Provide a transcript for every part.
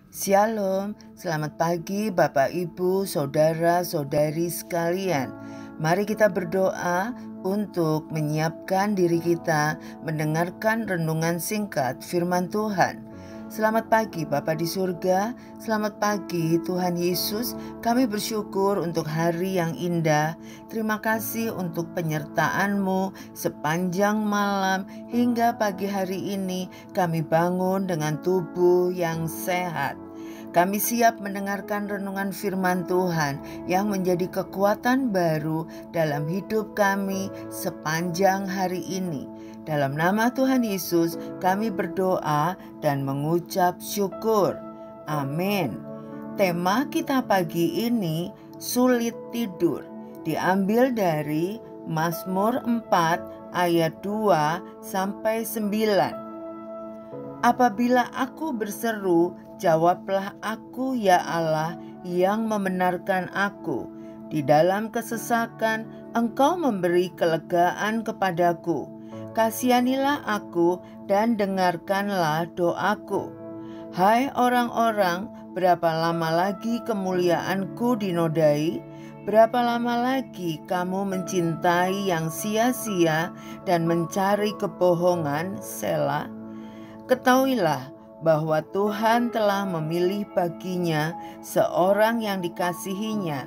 Shalom, selamat pagi Bapak Ibu, Saudara-saudari sekalian. Mari kita berdoa untuk menyiapkan diri kita mendengarkan renungan singkat firman Tuhan. Selamat pagi Bapa di surga, selamat pagi Tuhan Yesus. Kami bersyukur untuk hari yang indah. Terima kasih untuk penyertaan-Mu sepanjang malam hingga pagi hari ini. Kami bangun dengan tubuh yang sehat. Kami siap mendengarkan renungan firman Tuhan yang menjadi kekuatan baru dalam hidup kami sepanjang hari ini. Dalam nama Tuhan Yesus kami berdoa dan mengucap syukur. Amin. Tema kita pagi ini sulit tidur. Diambil dari Mazmur 4 ayat 2 sampai 9. Apabila aku berseru, jawablah aku ya Allah yang membenarkan aku. Di dalam kesesakan Engkau memberi kelegaan kepadaku. Kasihanilah aku dan dengarkanlah doaku. Hai orang-orang, berapa lama lagi kemuliaanku dinodai? Berapa lama lagi kamu mencintai yang sia-sia dan mencari kebohongan? Selah. Ketahuilah bahwa Tuhan telah memilih baginya seorang yang dikasihinya.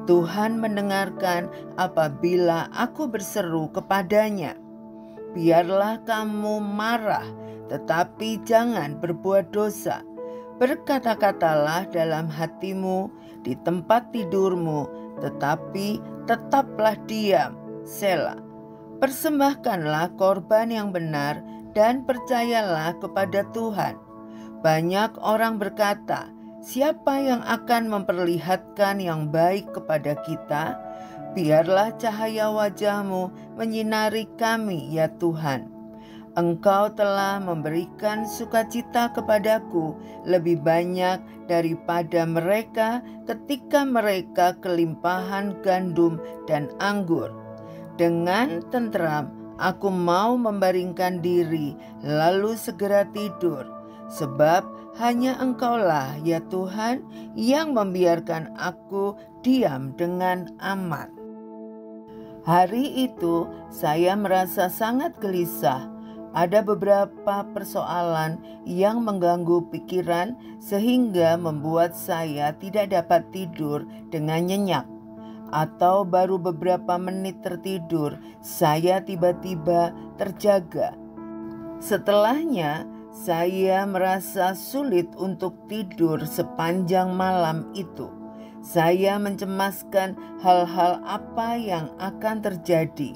Tuhan mendengarkan apabila aku berseru kepadanya. Biarlah kamu marah, tetapi jangan berbuat dosa. Berkata-katalah dalam hatimu di tempat tidurmu, tetapi tetaplah diam. Selah. Persembahkanlah korban yang benar dan percayalah kepada Tuhan. Banyak orang berkata, siapa yang akan memperlihatkan yang baik kepada kita? Biarlah cahaya wajah-Mu menyinari kami, ya Tuhan. Engkau telah memberikan sukacita kepadaku lebih banyak daripada mereka ketika mereka kelimpahan gandum dan anggur. Dengan tenteram aku mau membaringkan diri lalu segera tidur. Sebab hanya Engkaulah ya Tuhan yang membiarkan aku diam dengan aman. Hari itu saya merasa sangat gelisah. Ada beberapa persoalan yang mengganggu pikiran sehingga membuat saya tidak dapat tidur dengan nyenyak. Atau baru beberapa menit tertidur, saya tiba-tiba terjaga. Setelahnya, saya merasa sulit untuk tidur sepanjang malam itu. Saya mencemaskan hal-hal apa yang akan terjadi.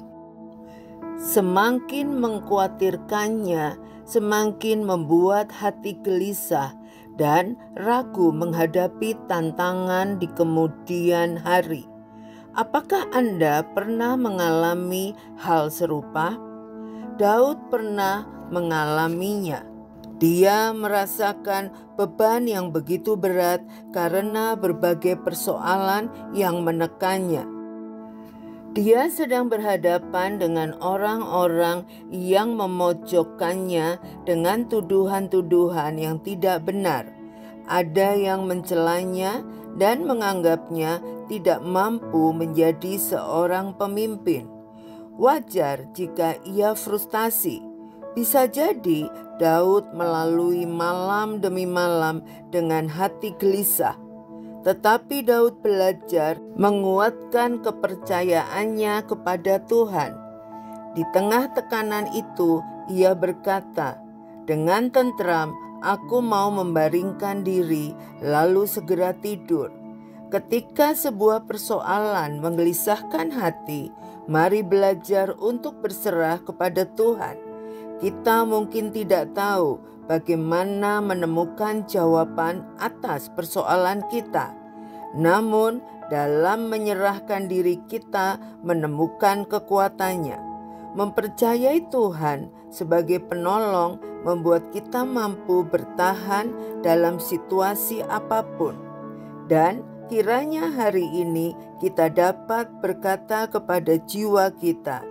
Semakin mengkhawatirkannya, semakin membuat hati gelisah dan ragu menghadapi tantangan di kemudian hari. Apakah Anda pernah mengalami hal serupa? Daud pernah mengalaminya. Dia merasakan beban yang begitu berat karena berbagai persoalan yang menekannya. Dia sedang berhadapan dengan orang-orang yang memojokkannya dengan tuduhan-tuduhan yang tidak benar. Ada yang mencelanya dan menganggapnya tidak mampu menjadi seorang pemimpin. Wajar jika ia frustasi. Bisa jadi Daud melalui malam demi malam dengan hati gelisah. Tetapi Daud belajar menguatkan kepercayaannya kepada Tuhan. Di tengah tekanan itu, ia berkata, "Dengan tenteram aku mau membaringkan diri, lalu segera tidur." Ketika sebuah persoalan menggelisahkan hati, mari belajar untuk berserah kepada Tuhan. Kita mungkin tidak tahu bagaimana menemukan jawaban atas persoalan kita. Namun, dalam menyerahkan diri kita menemukan kekuatannya. Mempercayai Tuhan sebagai penolong membuat kita mampu bertahan dalam situasi apapun. Dan kiranya hari ini kita dapat berkata kepada jiwa kita,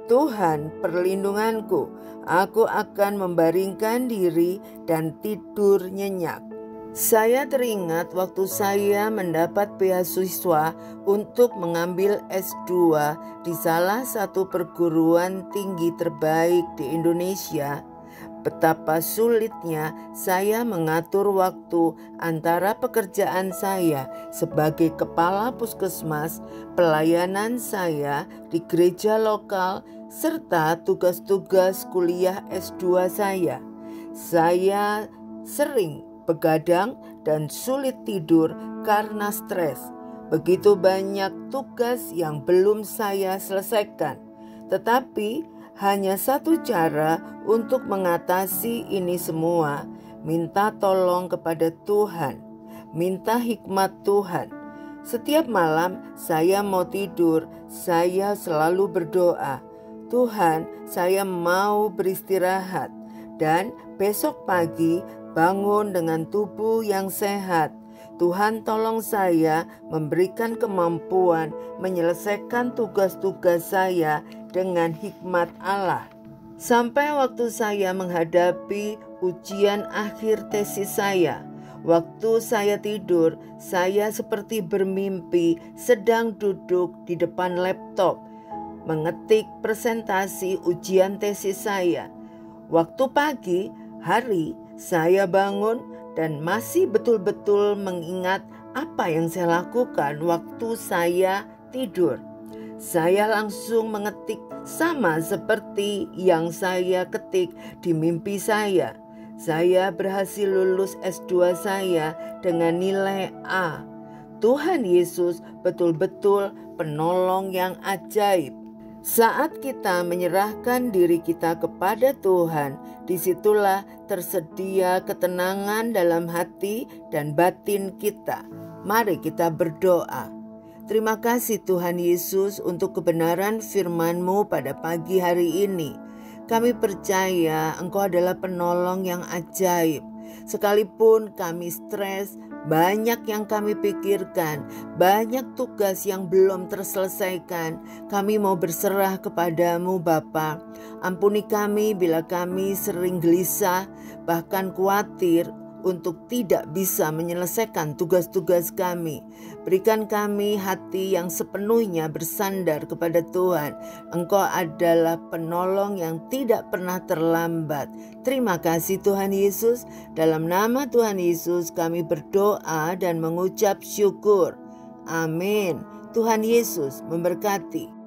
Tuhan perlindunganku, aku akan membaringkan diri dan tidur nyenyak. Saya teringat waktu saya mendapat beasiswa untuk mengambil S2 di salah satu perguruan tinggi terbaik di Indonesia. Betapa sulitnya saya mengatur waktu antara pekerjaan saya sebagai kepala puskesmas, pelayanan saya di gereja lokal, serta tugas-tugas kuliah S2 saya. Saya sering begadang dan sulit tidur karena stres. Begitu banyak tugas yang belum saya selesaikan. Tetapi hanya satu cara untuk mengatasi ini semua, minta tolong kepada Tuhan, minta hikmat Tuhan. Setiap malam saya mau tidur, saya selalu berdoa, Tuhan, saya mau beristirahat, dan besok pagi bangun dengan tubuh yang sehat. Tuhan tolong saya memberikan kemampuan menyelesaikan tugas-tugas saya dengan hikmat Allah. Sampai waktu saya menghadapi ujian akhir tesis saya, waktu saya tidur, saya seperti bermimpi sedang duduk di depan laptop, mengetik presentasi ujian tesis saya. Waktu pagi hari, saya bangun dan masih betul-betul mengingat apa yang saya lakukan waktu saya tidur. Saya langsung mengetik sama seperti yang saya ketik di mimpi saya. Saya berhasil lulus S2 saya dengan nilai A. Tuhan Yesus betul-betul penolong yang ajaib. Saat kita menyerahkan diri kita kepada Tuhan, disitulah tersedia ketenangan dalam hati dan batin kita. Mari kita berdoa. Terima kasih Tuhan Yesus untuk kebenaran firman-Mu pada pagi hari ini. Kami percaya Engkau adalah penolong yang ajaib. Sekalipun kami stres, banyak yang kami pikirkan, banyak tugas yang belum terselesaikan, kami mau berserah kepadamu Bapa. Ampuni kami bila kami sering gelisah, bahkan khawatir untuk tidak bisa menyelesaikan tugas-tugas kami. Berikan kami hati yang sepenuhnya bersandar kepada Tuhan. Engkau adalah penolong yang tidak pernah terlambat. Terima kasih Tuhan Yesus. Dalam nama Tuhan Yesus kami berdoa dan mengucap syukur. Amin. Tuhan Yesus memberkati.